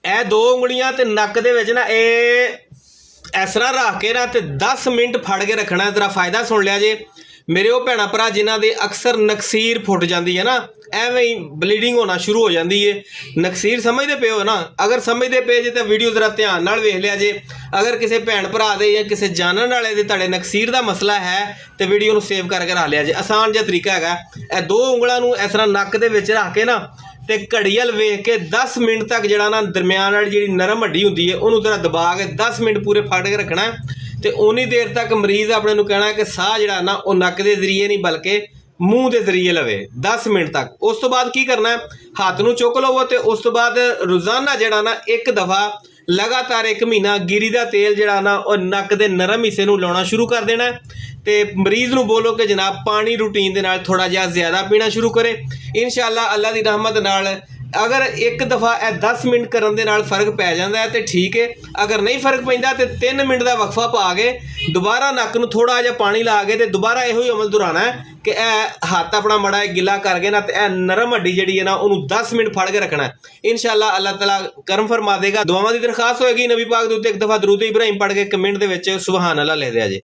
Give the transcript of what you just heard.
ਇਹ ਦੋ ਉਂਗਲੀਆਂ ਤੇ ਨੱਕ ਦੇ ਵਿੱਚ ਨਾ ਇਹ ਇਸ ਤਰ੍ਹਾਂ ਰੱਖ ਕੇ ਨਾ ਤੇ 10 ਮਿੰਟ ਫੜ ਕੇ ਰੱਖਣਾ। ਜ਼ਰਾ ਫਾਇਦਾ ਸੁਣ ਲਿਆ ਜੇ ਮੇਰੇ ਉਹ ਭੈਣਾਂ ਭਰਾ ਜਿਨ੍ਹਾਂ ਦੇ ਅਕਸਰ ਨਕਸੀਰ ਫੁੱਟ ਜਾਂਦੀ ਹੈ ਨਾ, ਐਵੇਂ ਹੀ ਬਲੀਡਿੰਗ ਹੋਣਾ ਸ਼ੁਰੂ ਹੋ ਜਾਂਦੀ ਹੈ। ਨਕਸੀਰ ਸਮਝਦੇ ਪਏ ਹੋ ਨਾ? ਅਗਰ ਸਮਝਦੇ ਪਏ ਜੇ ਤਾਂ ਵੀਡੀਓ ਜ਼ਰਾ ਧਿਆਨ ਨਾਲ ਵੇਖ ਲਿਆ ਜੇ। ਅਗਰ ਕਿਸੇ ਭੈਣ ਭਰਾ ਦੇ ਜਾਂ ਕਿਸੇ ਜਾਣਨ ਵਾਲੇ ਦੇ ਤੁਹਾਡੇ ਨਕਸੀਰ ਦਾ ਮਸਲਾ ਹੈ ਤੇ ਵੀਡੀਓ ਨੂੰ ਸੇਵ ਕਰਕੇ ਰੱਖ ਲਿਆ ਜੇ। ਆਸਾਨ ਜਿਹਾ ਤਰੀਕਾ ਹੈਗਾ। ਇਹ ਦੋ ਉਂਗਲਾਂ ਨੂੰ ਇਸ ਤਰ੍ਹਾਂ ਨੱਕ ਦੇ ਵਿੱਚ ਰੱਖ ਕੇ ਨਾ ਤੇ ਘੜੀ ਵੱਲ ਵੇਖ ਕੇ 10 ਮਿੰਟ ਤੱਕ ਜਿਹੜਾ ਨਾ ਦਰਮਿਆਨ ਵਾਲੀ ਜਿਹੜੀ ਨਰਮ ਹੱਡੀ ਹੁੰਦੀ ਹੈ ਉਹਨੂੰ ਜ਼ਰਾ ਦਬਾ ਕੇ 10 ਮਿੰਟ ਪੂਰੇ ਫੜ ਕੇ ਰੱਖਣਾ। ਤੇ ਉਨੀ ਦੇਰ ਤੱਕ ਮਰੀਜ਼ ਆਪਣੇ ਨੂੰ ਕਹਿਣਾ ਕਿ ਸਾਹ ਜਿਹੜਾ ਨਾ ਉਹ ਨੱਕ ਦੇ ਜ਼ਰੀਏ ਨਹੀਂ ਬਲਕਿ ਮੂੰਹ ਦੇ ਜ਼ਰੀਏ ਲਵੇ 10 ਮਿੰਟ ਤੱਕ। ਉਸ ਤੋਂ ਬਾਅਦ ਕੀ ਕਰਨਾ, ਹੱਥ ਨੂੰ ਚੁੱਕ ਲਵੋ ਤੇ ਉਸ ਤੋਂ ਬਾਅਦ ਰੋਜ਼ਾਨਾ ਜਿਹੜਾ ਨਾ ਇੱਕ ਦਫਾ ਲਗਾਤਾਰ 1 ਮਹੀਨਾ ਗਿਰੀ ਦਾ ਤੇਲ ਜਿਹੜਾ ਨਾ ਉਹ ਨੱਕ ਦੇ ਨਰਮ ਹਿੱਸੇ ਨੂੰ ਲਾਉਣਾ ਸ਼ੁਰੂ ਕਰ ਦੇਣਾ। ਤੇ ਮਰੀਜ਼ ਨੂੰ ਬੋਲੋ ਕਿ ਜਨਾਬ ਪਾਣੀ ਰੂਟੀਨ ਦੇ ਨਾਲ ਥੋੜਾ ਜਿਹਾ ਜ਼ਿਆਦਾ ਪੀਣਾ ਸ਼ੁਰੂ ਕਰੇ। ਇਨਸ਼ਾਅੱਲਾ ਅੱਲਾ ਦੀ ਰਹਿਮਤ ਨਾਲ ਅਗਰ ਇੱਕ ਦਫਾ ਇਹ 10 ਮਿੰਟ ਕਰਨ ਦੇ ਨਾਲ ਫ਼ਰਕ ਪੈ ਜਾਂਦਾ ਹੈ ਤੇ ਠੀਕ ਹੈ। ਅਗਰ ਨਹੀਂ ਫ਼ਰਕ ਪੈਂਦਾ ਤੇ 3 ਮਿੰਟ ਦਾ ਵਕਫਾ ਪਾ ਕੇ ਦੁਬਾਰਾ ਨੱਕ ਨੂੰ ਥੋੜਾ ਜਿਹਾ ਪਾਣੀ ਲਾ ਕੇ ਤੇ ਦੁਬਾਰਾ ਇਹੋ ਹੀ ਅਮਲ ਦੁਹਰਾਉਣਾ ਹੈ ਕਿ ਇਹ ਹੱਥ ਆਪਣਾ ਮੜਾ ਗਿੱਲਾ ਕਰਕੇ ਨਾ ਤੇ ਇਹ ਨਰਮ ਹੱਡੀ ਜਿਹੜੀ ਹੈ ਨਾ ਉਹਨੂੰ 10 ਮਿੰਟ ਫੜ ਕੇ ਰੱਖਣਾ। ਇਨਸ਼ਾਅੱਲਾ ਅੱਲਾਹ ਤਾਲਾ ਕਰਮ ਫਰਮਾ ਦੇਗਾ। ਦੁਆਵਾਂ ਦੀ ਦਰਖਾਸਤ ਹੋਏਗੀ। ਨਬੀ ਪਾਕ ਦੇ ਉੱਤੇ ਇੱਕ ਦਫਾ ਦਰੂਦ ਇਬਰਾਹੀਮ ਪੜ੍ਹ ਕੇ ਕਮੈਂਟ ਦੇ ਵਿੱਚ ਸੁਬਹਾਨ ਅੱਲਾਹ ਲਿਖ ਦਿਆ ਜੇ।